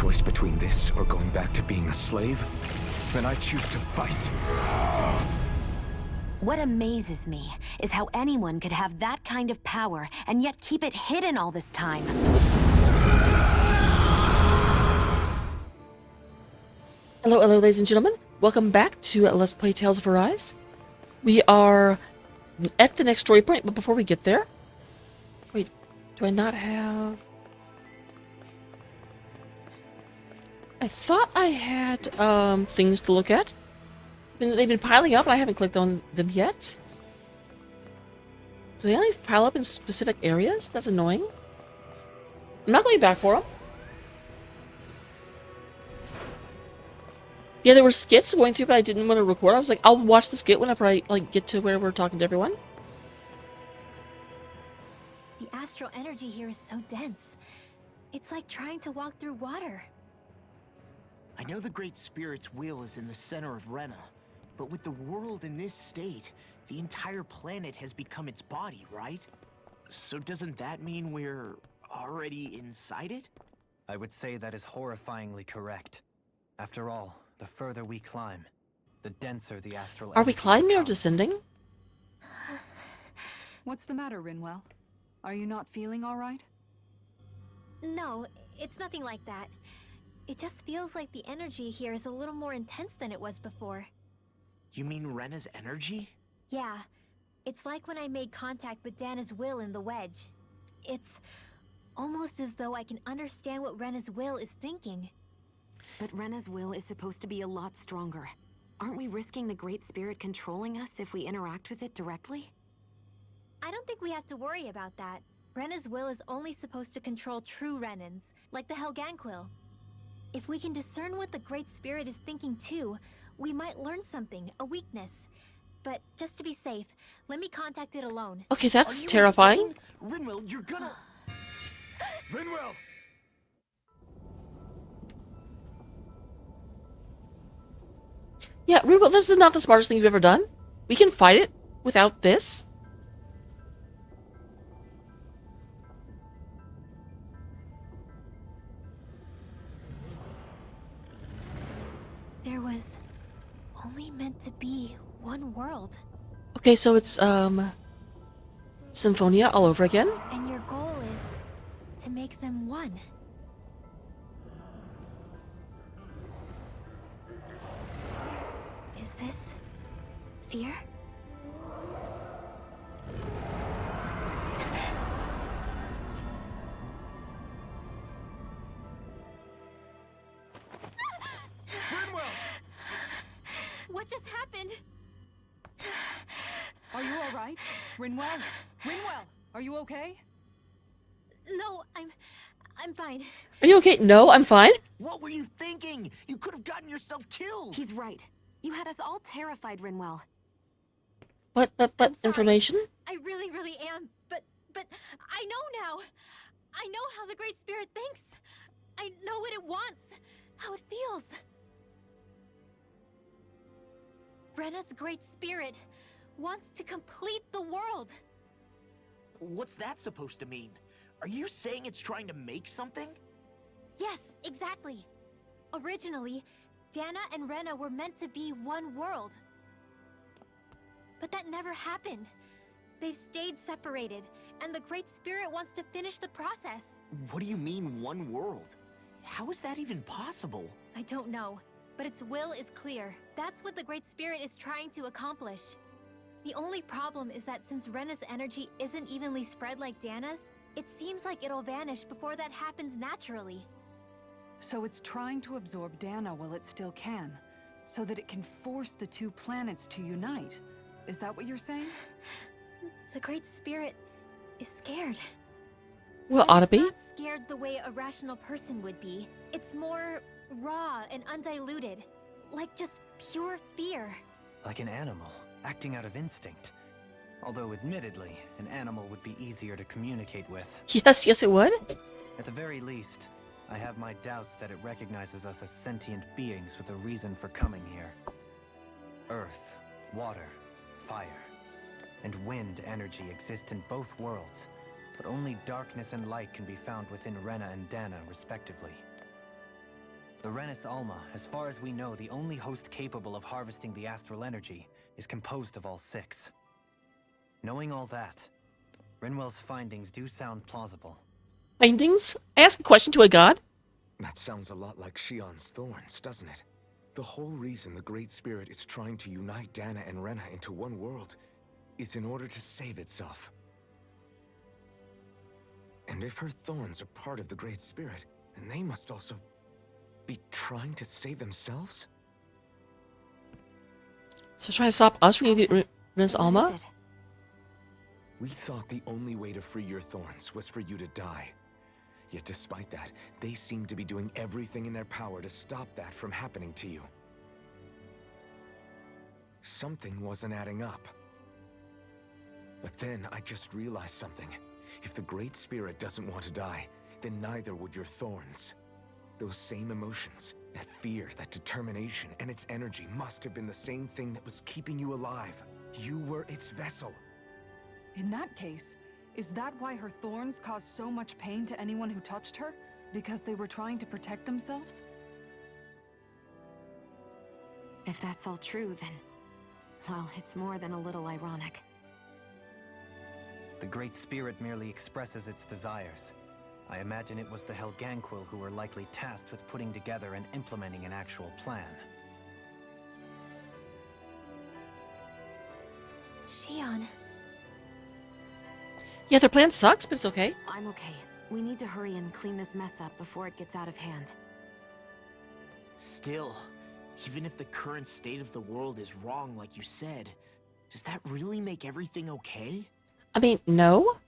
choice between this or going back to being a slave, then I choose to fight. What amazes me is how anyone could have that kind of power and yet keep it hidden all this time. Hello, ladies and gentlemen. Welcome back to Let's Play Tales of Arise. We are at the next story point, but before we get there... Wait, do I not have... I thought I had things to look at. They've been piling up and I haven't clicked on them yet. Do they only pile up in specific areas? That's annoying. I'm not going back for them. Yeah, there were skits going through, but I didn't want to record. I was like, I'll watch the skit whenever I get to where we're talking to everyone. The astral energy here is so dense. It's like trying to walk through water. I know the Great Spirit's will is in the center of Rena, but with the world in this state, the entire planet has become its body, right? So doesn't that mean we're already inside it? I would say that is horrifyingly correct. After all, the further we climb, the denser the astral Are we energy climbing or becomes. descending? What's the matter, Rinwell? Are you not feeling all right? No, it's nothing like that. It just feels like the energy here is a little more intense than it was before. You mean Rena's energy? Yeah, it's like when I made contact with Dana's will in the wedge. It's almost as though I can understand what Rena's will is thinking. But Rena's will is supposed to be a lot stronger. Aren't we risking the Great Spirit controlling us if we interact with it directly? I don't think we have to worry about that. Rena's will is only supposed to control true Renans, like the Helganquil. If we can discern what the Great Spirit is thinking too, we might learn something, a weakness. But just to be safe, let me contact it alone. Okay, that's Are you terrifying. insane? Rinwell, you're gonna... Rinwell! Yeah, Rubel, this is not the smartest thing you've ever done. We can fight it without this. There was only meant to be one world. Okay, so it's, Symphonia all over again. And your goal is to make them one. Is this fear? What just happened? Are you all right? Rinwell? Rinwell, are you okay? No, I'm fine. Are you okay? No, I'm fine. What were you thinking? You could have gotten yourself killed! He's right. You had us all terrified, Rinwell. But I'm sorry. information? I really am. But I know now. I know how the Great Spirit thinks. I know what it wants, how it feels. Rena's Great Spirit wants to complete the world. What's that supposed to mean? Are you saying it's trying to make something? Yes, exactly. Originally, Dana and Rena were meant to be one world. But that never happened. They've stayed separated, and the Great Spirit wants to finish the process. What do you mean, one world? How is that even possible? I don't know, but its will is clear. That's what the Great Spirit is trying to accomplish. The only problem is that since Rena's energy isn't evenly spread like Dana's, it seems like it'll vanish before that happens naturally. So it's trying to absorb Dana while it still can, so that it can force the two planets to unite. Is that what you're saying? The Great Spirit is scared. Well, But ought to it's be. not scared the way a rational person would be. It's more raw and undiluted, like just pure fear. Like an animal, acting out of instinct. Although, admittedly, an animal would be easier to communicate with. Yes, it would. At the very least, I have my doubts that it recognizes us as sentient beings with a reason for coming here. Earth, water, fire, and wind energy exist in both worlds, but only darkness and light can be found within Rena and Dana, respectively. The Renis Alma, as far as we know, the only host capable of harvesting the astral energy, is composed of all 6. Knowing all that, Rinwell's findings do sound plausible. Findings? I ask a question to a god? That sounds a lot like Shion's thorns, doesn't it? The whole reason the Great Spirit is trying to unite Dana and Rena into one world is in order to save itself. And if her thorns are part of the Great Spirit, then they must also be trying to save themselves? So trying to stop us from getting Renis What Alma? is it? We thought the only way to free your thorns was for you to die. Yet despite that, they seem to be doing everything in their power to stop that from happening to you. Something wasn't adding up. But then I just realized something. If the Great Spirit doesn't want to die, then neither would your thorns. Those same emotions, that fear, that determination, and its energy must have been the same thing that was keeping you alive. You were its vessel. In that case, is that why her thorns caused so much pain to anyone who touched her? Because they were trying to protect themselves? If that's all true, then... well, it's more than a little ironic. The Great Spirit merely expresses its desires. I imagine it was the Helganquil who were likely tasked with putting together and implementing an actual plan. Shion. Yeah, their plan sucks, but it's okay. I'm okay. We need to hurry and clean this mess up before it gets out of hand. Still, even if the current state of the world is wrong like you said, does that really make everything okay? I mean, no?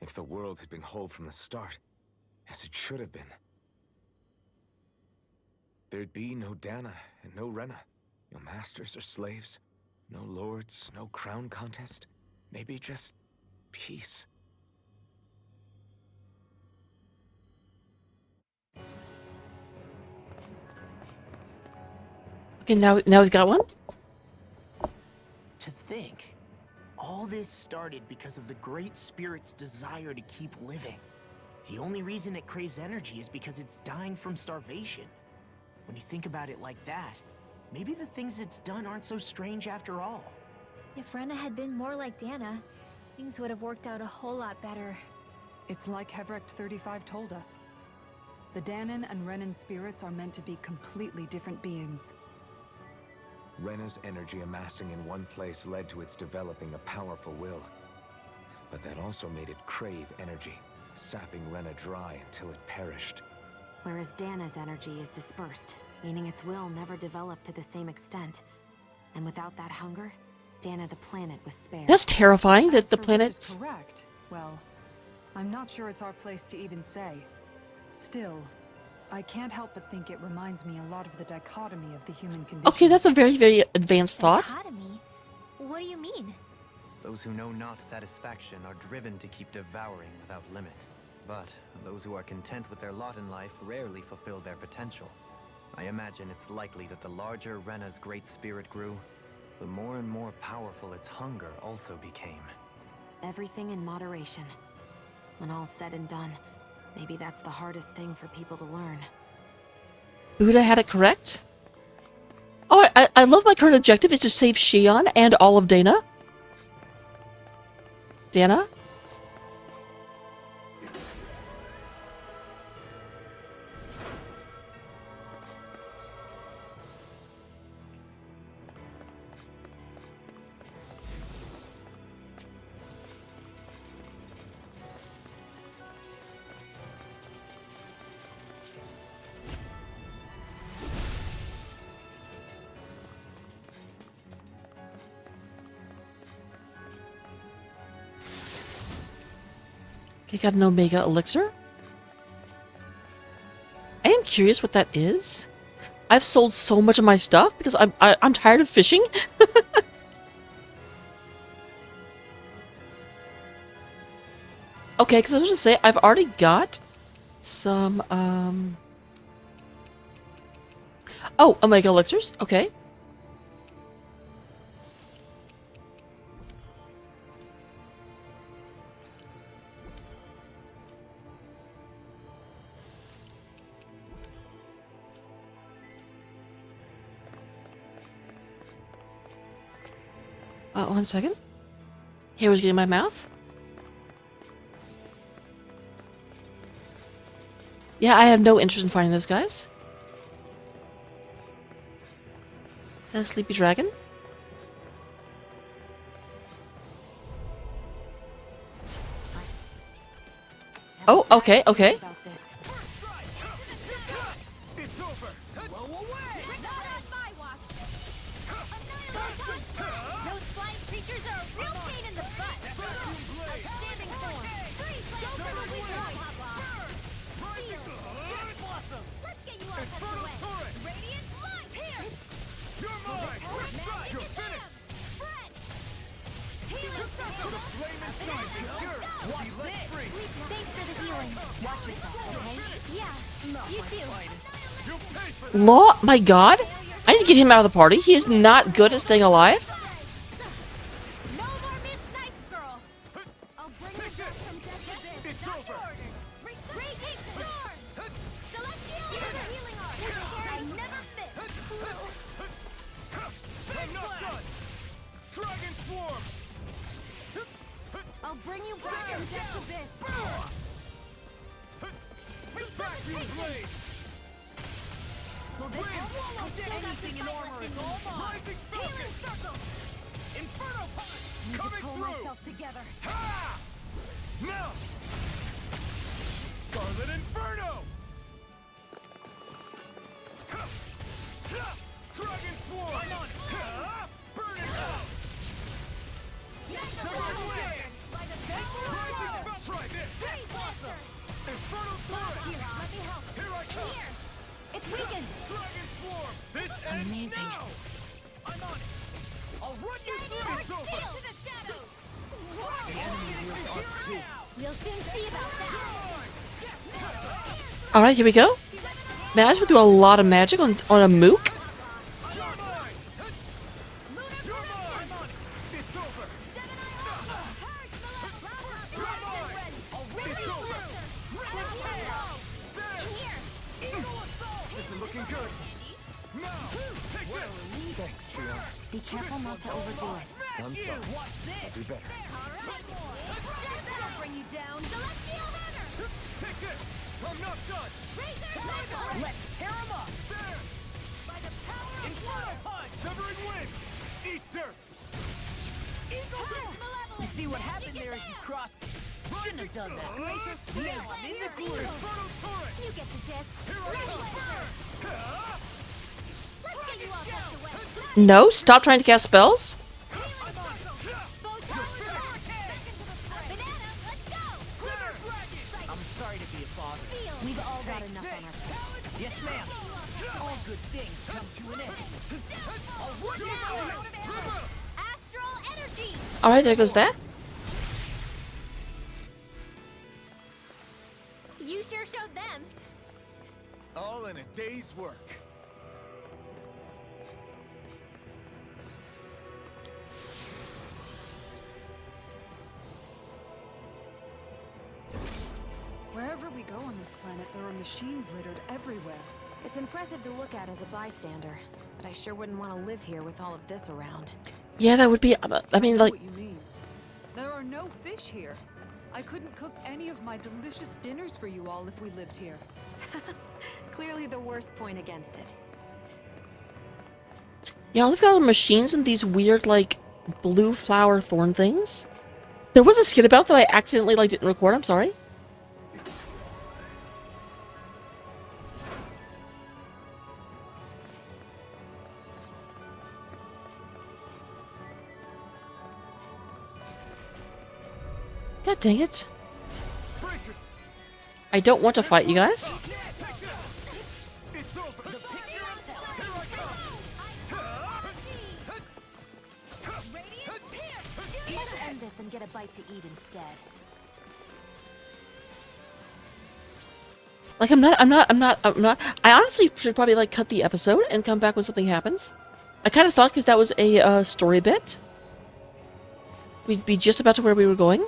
If the world had been whole from the start, as it should have been, there'd be no Dana and no Rena, no masters or slaves, no lords, no crown contest, maybe just peace. Okay, now we've got one? To think, all this started because of the Great Spirit's desire to keep living. The only reason it craves energy is because it's dying from starvation. When you think about it like that, maybe the things it's done aren't so strange after all. If Rena had been more like Dana, things would have worked out a whole lot better. It's like Hevrecht 35 told us. The Danan and Renan spirits are meant to be completely different beings. Rena's energy amassing in one place led to its developing a powerful will. But that also made it crave energy, sapping Rena dry until it perished. Whereas Dana's energy is dispersed, meaning its will never developed to the same extent. And without that hunger, Dana the planet was spared. That's terrifying that As the for which is planet's... correct. Well, I'm not sure it's our place to even say. Still, I can't help but think it reminds me a lot of the dichotomy of the human condition. Okay, that's a very, very advanced thought. Dichotomy? What do you mean? Those who know not satisfaction are driven to keep devouring without limit. But those who are content with their lot in life rarely fulfill their potential. I imagine it's likely that the larger Rena's Great Spirit grew, the more and more powerful its hunger also became. Everything in moderation. When all's said and done, maybe that's the hardest thing for people to learn. Buddha had it correct? Oh, I love my current objective is to save Shion and all of Dana. Dana? Okay, got an Omega Elixir. I am curious what that is. I've sold so much of my stuff because I'm tired of fishing. Okay, because I was just say I've already got some oh, Omega Elixirs. Okay. One second. Hair was getting my mouth. Yeah, I have no interest in finding those guys. Is that a sleepy dragon? Oh, okay, okay. About this. It's over! Blow away! Not on my watch! Those flying creatures are a real pain in the butt! Outstanding form! Go for the weak one, Papa! Let's get you all tucked away! Radiant light! Here! You're mine! You're finished! Fred! Healing! Thanks for the healing. Watch yourself, okay? Yeah, you too. Law, my god. I need to get him out of the party. He is not good at staying alive. No more Miss Nice Girl! I'll bring you back from death to this. It's That's over. your order. Radiant Storm! Celestial Healing Art! I never miss! I'm not done! Dragon Swarm! I'll bring you back from death to this. Vacuum Blade! Will this help? Anything in armor is all mine! Rising Healing Falcon! Circle! Inferno Punch! Need to Coming pull through! myself together. Ha! Now! Scarlet Inferno! Ha! Ha! Dragon Swarm! I'm on it! Ha! Burn it out! Severing Wind! Rising Try this! Infernal Torrent! Here, let me help. Here I come! Here! It's weakened! Dragon Swarm! This ends now! I'm on it! I'll run you through! It's over! To the shadows! We'll soon see about that. Alright, here we go. Man, I just went through a lot of magic on a mook. You're mine! You're mine! I'm on it! It's over! It's over! This is looking good! Now! Take this! Thanks, Shion. Be careful not to overdo it. I'm sorry. I'll do better. That'll bring you down. Celestial Runner! Take this! I'm not done! Let's tear him up! There! By the power of Inferno Punch! Severing Wind! Eat dirt! You See what happened there as you crossed it. Shouldn't have done that. Now I'm in the groove. Inferno Torrent! You get the gist. Here I come! Let's get you all tucked away. No, stop trying to cast spells. Banana, let's go! I'm sorry to be a bother. We've all got enough on our plates. Yes, ma'am. All good things come to an end. Astral energy! Alright, there goes that. You sure showed them. All in a day's work. Wherever we go on this planet, there are machines littered everywhere. It's impressive to look at as a bystander, but I sure wouldn't want to live here with all of this around. Yeah, that would be. I mean, know like, what you mean. There are no fish here. I couldn't cook any of my delicious dinners for you all if we lived here. Clearly the worst point against it. yeah, they've got all the machines and these weird, like, blue flower thorn things. There was a skit about that I accidentally, like, didn't record. I'm sorry. God dang it. I don't want to fight you guys. It's over! The picture Let's end this and get a bite to eat instead. Like, I'm not. I honestly should probably, like, cut the episode and come back when something happens. I kind of thought, because that was a story bit, we'd be just about to where we were going.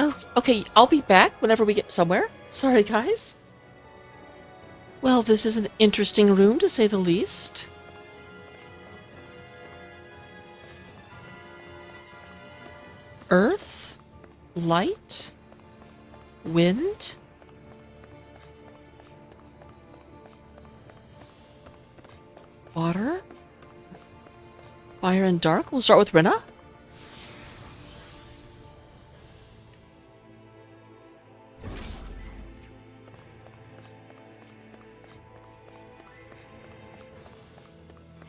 Oh, okay, I'll be back whenever we get somewhere. Sorry, guys. Well, this is an interesting room, to say the least. Earth, light, wind. Water, fire and dark. We'll start with Rena.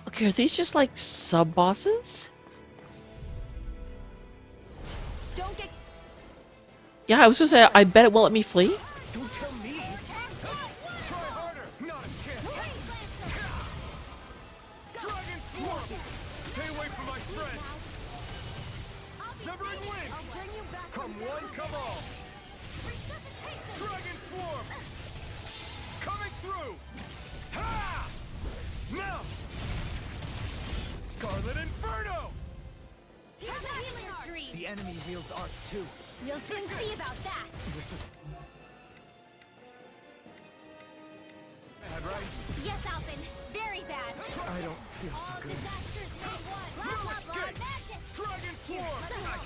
Okay, are these just like sub-bosses? Don't get Yeah, I was gonna say, I bet it won't let me flee. Don't tell me! Try harder! Not a chance! Dragon Swarm! Stay away from my friend! Severing Wing! Come one, come all! Dragon Swarm! Coming through! Ha! Now! Scarlet Inferno! Here's a healing tree. The enemy wields arts too. We'll soon see about that. This is bad, right? Yes, Alphen. Very bad. I don't feel so good. Disasters made one. No Blah, blah, blah. escape! Magic. Dragon Swarm! I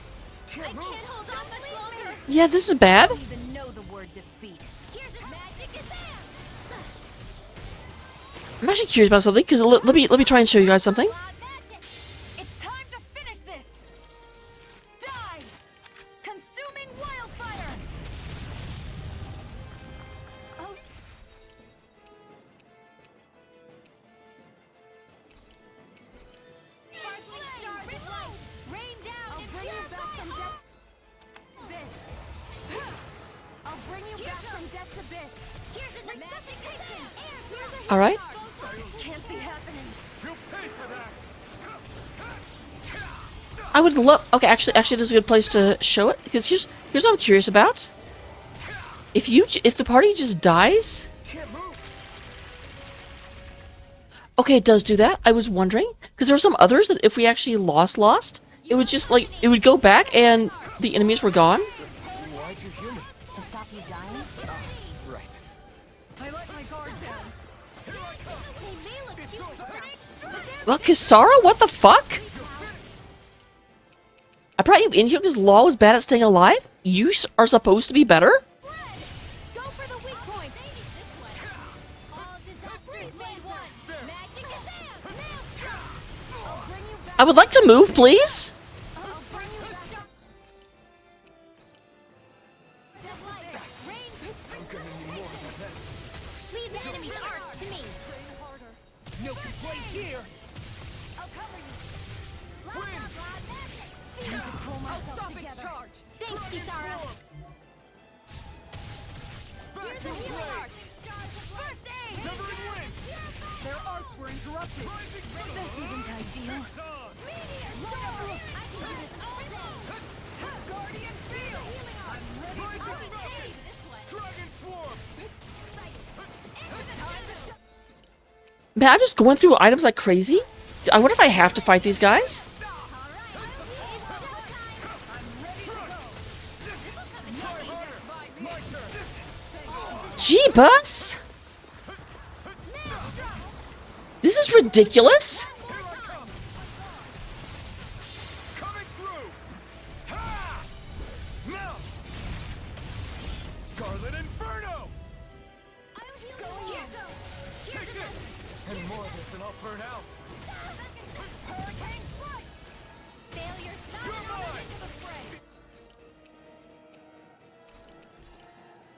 Can't move! can't hold on much longer. Yeah, this is bad. Even know the word defeat. Here's a magic exam. I'm actually curious about something, because let me try and show you guys something. Magic. It's time to finish this. Die. Consuming wildfire. Oh. Sparkling star with light. Rain down. I'll bring you back from death. I'll bring you back from death to this. Here's a resuscitation. All right. Can't be happening. You'll pay for that! I would love. Okay, actually, this is a good place to show it, because here's what I'm curious about. If the party just dies. Can't move! Okay, it does do that. I was wondering, because there were some others that if we actually lost, it would just like it would go back and the enemies were gone. Why'd you heal me? To stop you dying? Right. I let my guard down. Well, Kisara, what the fuck? I brought you in here because Law was bad at staying alive? You are supposed to be better? Go for the weak point. All disasters made one. Magic exam. Now. I'll bring you back. I would like to move, please. I'll bring you back. Just like rain. I'm gonna need more of that. Leave the enemy's arts to me. No complaints here. I'll cover you. Blah, blah, blah. Magic. I'll stop its charge. Thanks, Kisara. Here's a healing art. First aid. Severing Wing! Their arts were interrupted. This isn't ideal. Meteor storm. I can do this all day. Guardian field. I'm ready to be saved this way. Dragon Swarm! Man, I'm just going through items like crazy. I wonder if I have to fight these guys. Jeebus! This is ridiculous. Coming through! Ha! Now! Scarlet Inferno! Take this! Any more of this and I'll burn out. Hurricane strike. Failure. You're mine! Into the fray.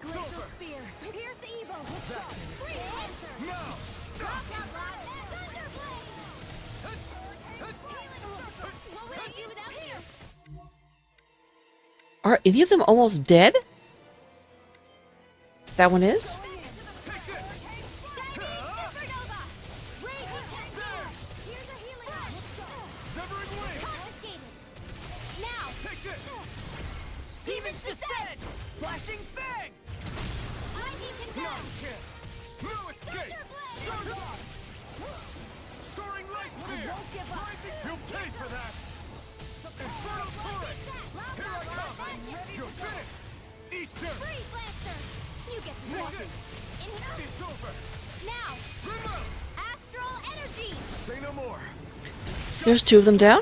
Silver! Glacial spear. Pierce evil. Free answer. Now! Rock out loud. Thunderblade. Healing circle. What would I do without you? Are any of them almost dead? That one is? Take this! Supernova. Raging Templar. Here's a healing art. Severing Wing! Confiscated. Now. Take this! Demons descend. Flashing Fang! I need to No know. chance! No escape! Thunderblade. Soaring Light Spear! Won't give up. You'll pay for that! Infernal Turret! Here I come! You're finished! There's two of them down.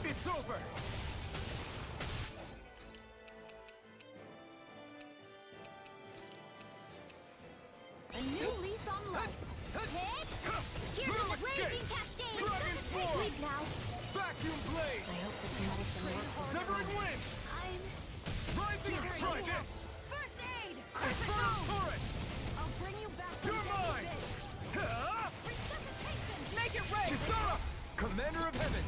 It's over. A new lease on life. Here's the raging cascade. Leave now. Vacuum blade. I hope this medicine works. Severing wind. Rising. Try this. First aid. Infernal turret. I'll bring you back from You're death's mine. abyss. Ha! Resuscitation. Make it rain! Kisara, Commander of Heaven.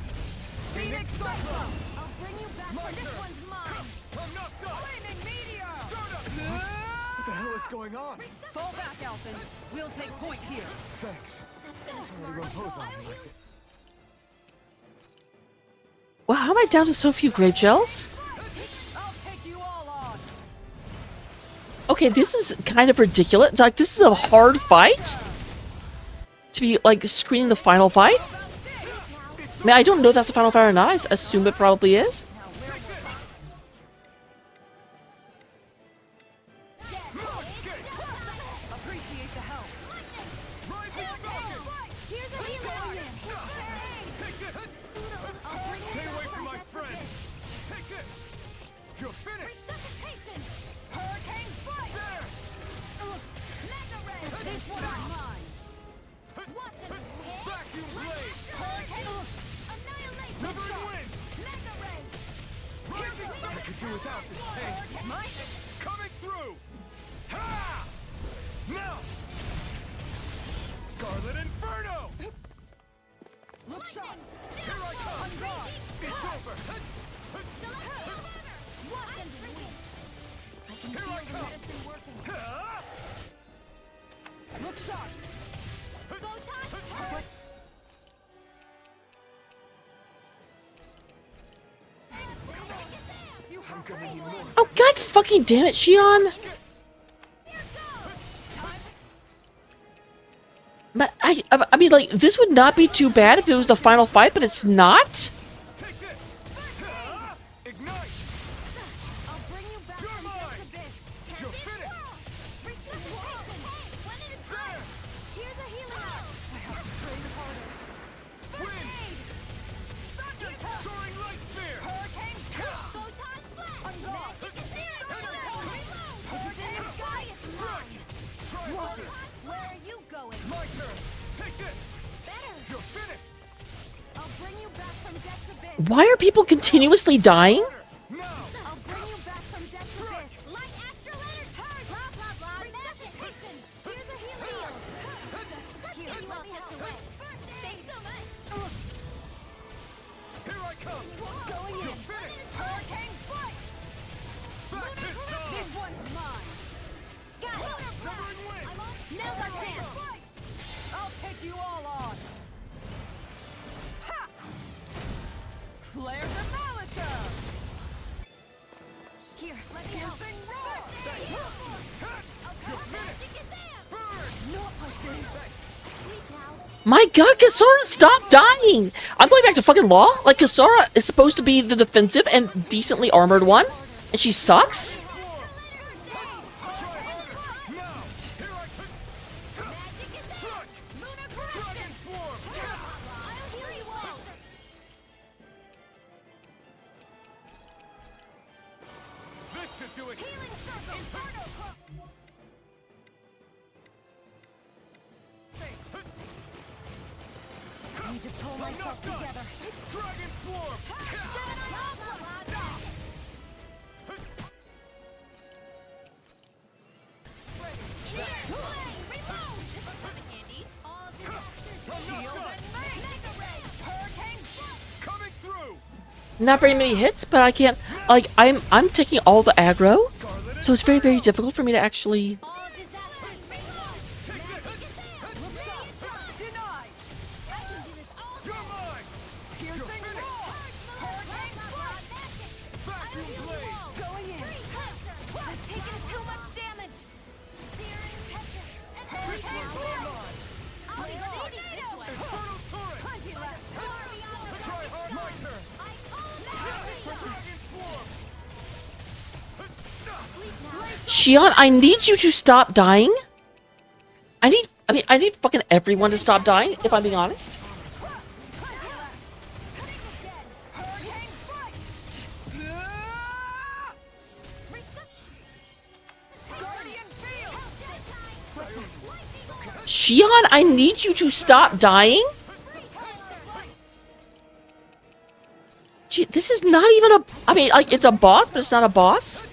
Phoenix Cyclone! I'll bring you back My from this turn. one's mine. I'm not done. Flaming meteor! Start up. What the hell is going on? Fall back, Elfin. We'll take point here. Thanks. That's Sorry to impose on you like that. Wow, how am I down to so few grape gels? I'll take you all on. Okay, this is kind of ridiculous. Like, this is a hard fight to be like screening the final fight. I mean, I don't know if that's the final fight or not. I assume it probably is. Appreciate the help. Here's a healing. Stay away from my friend. Take this. You're finished. Resuscitation. Hurricane Strike! There. Mega ray. This one is mine. Vacuum blade. Hurricane. Annihilation. Severing wind. Mega ray. I could do without this pain. Coming through. Ha! Now. Scarlet Inferno. Look sharp. Here I come. On guard. It's over. I can Here feel I the come. medicine working. Ha! Look sharp. I'm gonna need more. Oh god fucking damn it, Shion! But I mean, like, this would not be too bad if it was the final fight, but it's not? Take this. Ha! Ignite. I'll bring you back You're from mine. death's abyss. You're finished. Resuscitation. When it is There. here's a healing out. I have to train harder. Wind. Soaring light spear. Hurricane Photon flash. On guard. Hurricane sky is Strike. Try harder. where are you going? My turn. Take this. Better. You're finished. I'll bring you back from death's abyss. Why are people continuously dying? Now. I'll bring you back from death's abyss. Light astral energy. Blah blah blah. Resuscitation. Here's a healing. Here, you won't have to wait. Thanks so much. Here I come. Going You're in. finished. Hurricane Strike! Back this time. This one's mine. Got it. Severing wind. Now's our chance. I'll take you all on. Ha! Flare Demolisher! Here, let me help. Piercing Roar! You're finished. Burn. Not like this. Sleep now. My god, Kasara, stop dying! I'm going back to fucking law? Like, Kasara is supposed to be the defensive and decently armored one, and she sucks? This should do it. Need to pull myself together. Dragon Swarm. Coming through. Not very many hits, but I can't, like, I'm taking all the aggro, so it's very, very difficult for me to actually... Denied! You're mine. Piercing Roar! Hurricane Strike! Vacuum blade. Going in! I've taken too much damage. I'll be saving this one. Infernal turret. Plenty left! Try hard. My turn. Dragon Swarm. Shion, I need you to stop dying. I need fucking everyone to stop dying, if I'm being honest. Shion, I need you to stop dying. Gee, this is not even a... I mean, like, it's a boss, but it's not a boss.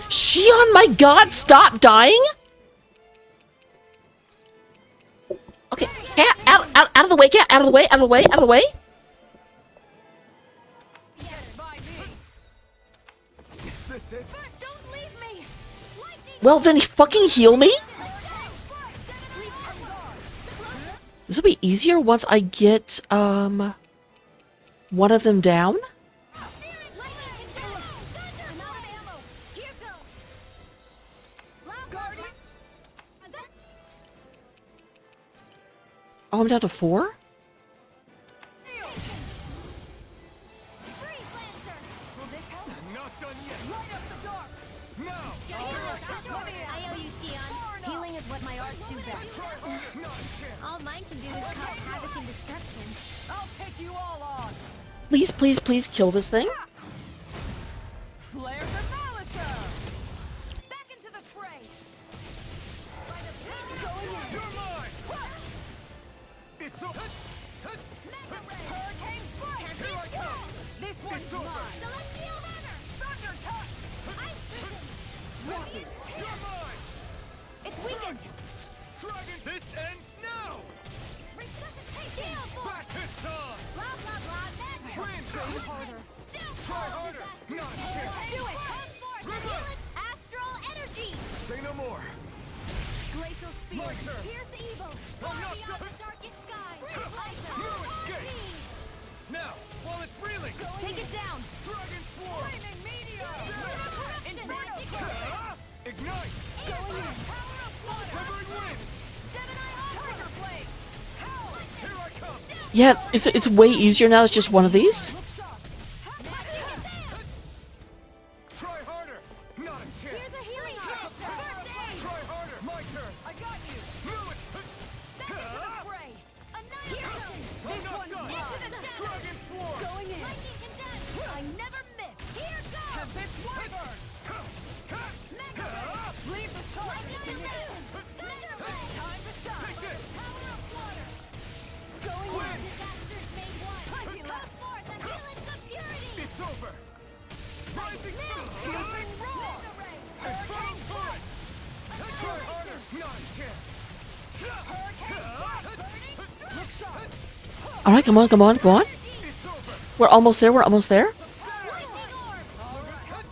Shion, my god, stop dying! Okay, cat, out of the way, cat, out of the way, out of the way, out of the way. Well, then fucking heal me. This will be easier once I get, one of them down. Oh, I'm down to 4? Healing is what my arts do best. All mine can do is cause havoc and destruction. I'll take you all on. Please, please, please kill this thing. Flare Demolisher! Back into the fray! You're mine! It's over! Hurricane Strike! Here I come! This one's mine! Celestial Runner! Thunder Touch! You're mine! It's weakened! Dragon, this ends now! Resuscitation! Back this time! Blah blah blah magic! Win! Try harder! Try harder! Not a chance! Do it! Come forth! Feel it! Astral energy! Say no more! Glacial spear! My turn. Pierce the evil! Far not beyond done. the darkest sky! No escape. Now, while it's reeling! Take it down! Dragon Swarm! Flaming Meteor! Magic! Ignite! Going in! Severing wind! Tiger Blade! Here I come! Yeah, it's way easier now. It's just one of these. Try harder! Not a chance! Here's a healing arm! Try harder! My turn! I got you! Move it! Back into the fray! Annihilation! This not one's done. mine! Dragon Swarm! Going in! Lightning condense! I never miss! Here goes! Tempest Wyvern! Mega Ray! Leave the charge! Lightning condense! Thunder Ray! Time to stop! Take this! Power of water! Going in! Disasters made one! Mighty Come Left. forth and heal its impurity! It's over! Rising Piercing Roar! Hurricane Strike! Try harder! Not a chance! Hurricane Strike! Look sharp! All right, come on, come on, come on. It's over! We're almost there. We're almost there. Lightning orb!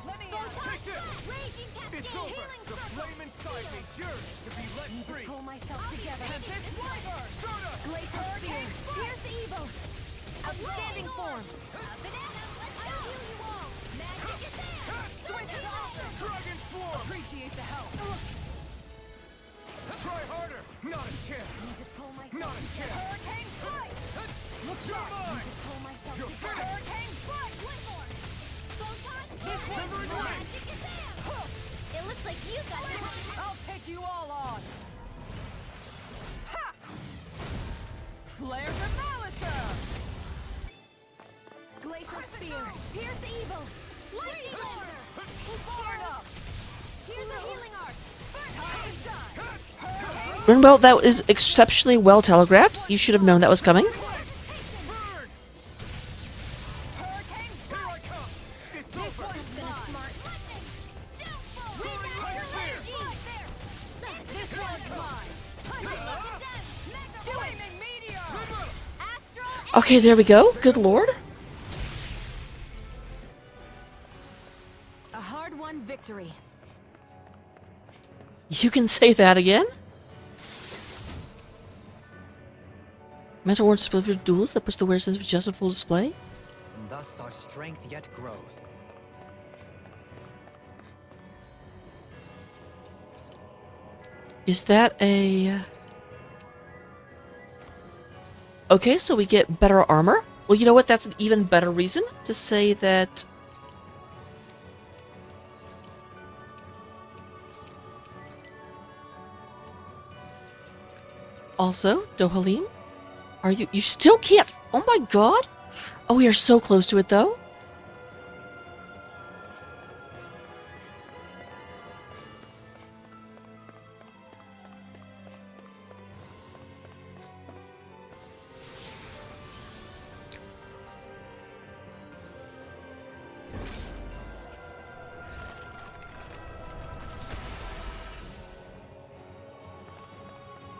Let me Photon Take this. Blast! Raging It's cascade! over! Healing The circle! flame inside me yearns to be let free! pull myself together. Tempest Wyvern! Glacial spear! Pierce the evil! Outstanding form! I'll heal you all! Magic is there! Switch it off! Dragon Swarm! Appreciate the help. Try harder! Not a chance! Not a chance! Hurricane Strike! Look You're sharp! mine! Pull myself You're together! finished! Hurricane strike! One more! Photon This one's Severing mine! Magic is there! It looks like you got this! I'll take you all on! Ha! Flare Demolisher! Glacial spear! Pierce the evil! Lightning orb! Far enough! Here's a healing art! Time to shine! Rinwell, that is exceptionally well telegraphed. You should have known that was coming. Burn! Hurricane Here I come! It's This over! one's mine! Lightning! Downfall! Roaring Fire! This one's mine! Flaming Meteor! Okay, there we go. Good lord. A hard-won victory. You can say that again? Mental Ward split duels that puts the wearer sense of justice on full display? And thus our strength yet grows. Is that a... Okay, so we get better armor. Well, you know what? That's an even better reason to say that... Also, Dohalim, are you... You still can't... Oh my god! Oh, we are so close to it, though.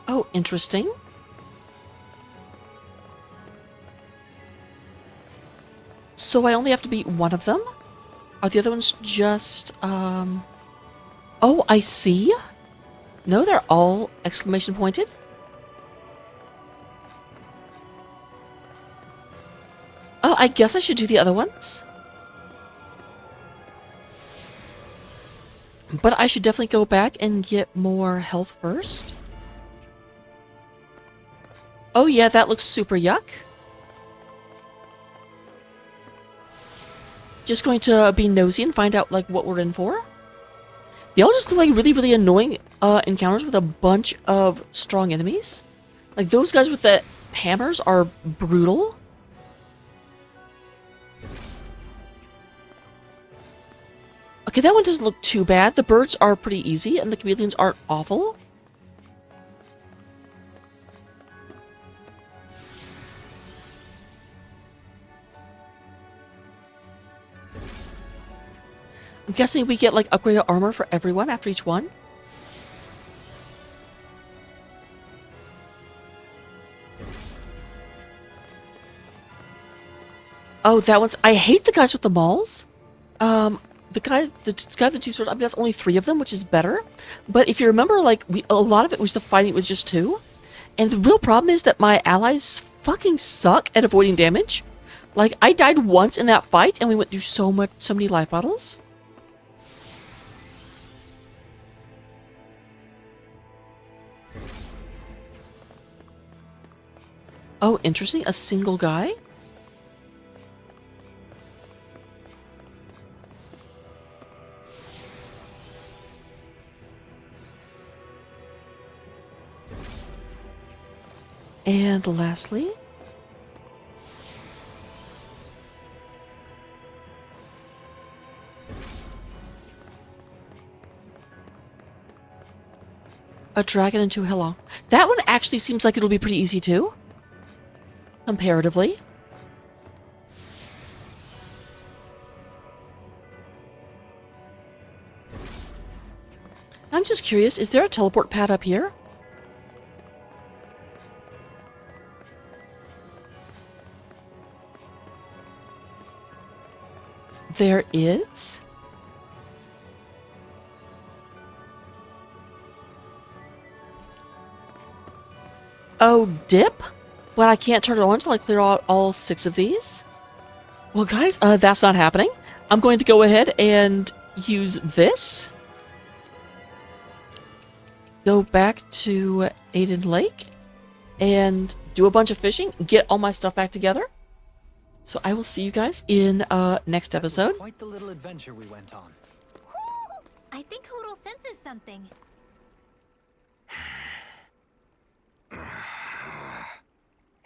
Oh, interesting. So I only have to beat one of them? Are the other ones just, Oh, I see. No, they're all exclamation pointed. Oh, I guess I should do the other ones. But I should definitely go back and get more health first. Oh yeah, that looks super yuck. Just going to be nosy and find out like what we're in for. They all just look like really, really annoying encounters with a bunch of strong enemies. Like those guys with the hammers are brutal. Okay, that one doesn't look too bad. The birds are pretty easy and the chameleons aren't awful. I'm guessing we get like upgraded armor for everyone after each one. Oh, that one's... I hate the guys with the mauls. The guy with the two swords, I mean, that's only 3 of them, which is better. But if you remember, like, a lot of it was the fighting was just 2. And the real problem is that my allies fucking suck at avoiding damage. Like, I died once in that fight, and we went through so many life bottles. Oh, interesting. A single guy? And lastly... a dragon and 2 Helong. That one actually seems like it'll be pretty easy too. Comparatively. I'm just curious, is there a teleport pad up here? There is? Oh, dip? But I can't turn it on until I clear out all 6 of these? Well, guys, that's not happening. I'm going to go ahead and use this. Go back to Aiden Lake and do a bunch of fishing, get all my stuff back together. So I will see you guys in next episode. Quite the little adventure we went on. I think Hoodle senses something.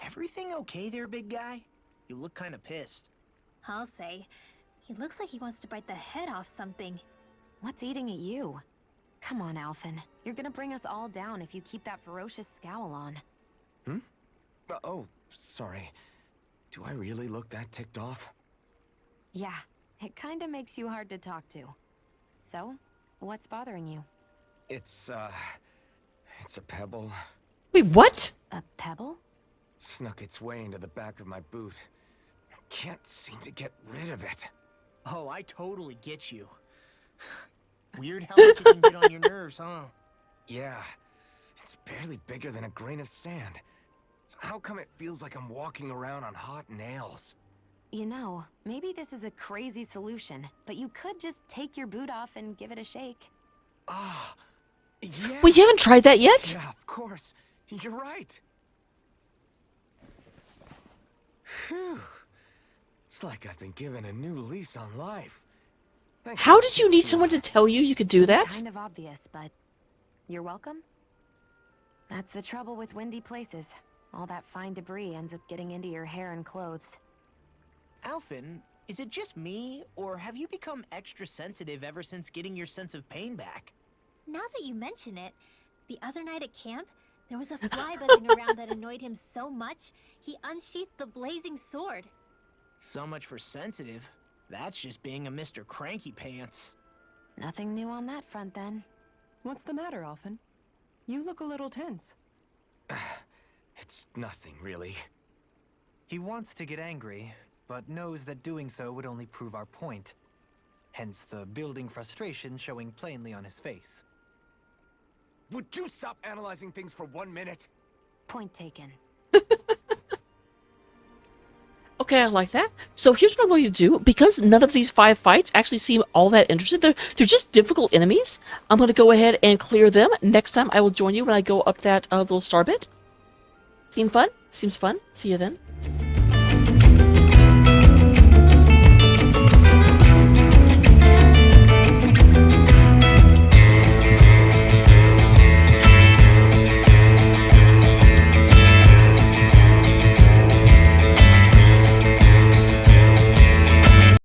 Everything okay there, big guy? You look kind of pissed. I'll say. He looks like he wants to bite the head off something. What's eating at you? Come on, Alphen. You're gonna bring us all down if you keep that ferocious scowl on. Oh, sorry. Do I really look that ticked off? Yeah, it kinda makes you hard to talk to. So, what's bothering you? It's a pebble. Wait, what? A pebble? Snuck its way into the back of my boot. Can't seem to get rid of it. Oh, I totally get you. Weird how much it can get on your nerves, huh? Yeah, it's barely bigger than a grain of sand. So how come it feels like I'm walking around on hot nails? You know, maybe this is a crazy solution, but you could just take your boot off and give it a shake. Ah, yeah. We haven't tried that yet? Yeah, of course. You're right. Phew. It's like I've been given a new lease on life. Thanks How for did you need teaching someone me. to tell you could do that? Kind of obvious, but you're welcome. That's the trouble with windy places. All that fine debris ends up getting into your hair and clothes. Alphen, is it just me, or have you become extra sensitive ever since getting your sense of pain back? Now that you mention it, the other night at camp, there was a fly buzzing around that annoyed him so much, he unsheathed the blazing sword. So much for sensitive. That's just being a Mr. Cranky Pants. Nothing new on that front then. What's the matter, Alphen? You look a little tense. It's nothing, really. He wants to get angry, but knows that doing so would only prove our point. Hence the building frustration showing plainly on his face. Would you stop analyzing things for 1 minute? Point taken. Okay, I like that. So here's what I'm going to do. Because none of these 5 fights actually seem all that interesting, they're just difficult enemies. I'm going to go ahead and clear them. Next time I will join you when I go up that little star bit. Seem fun? Seems fun. See you then.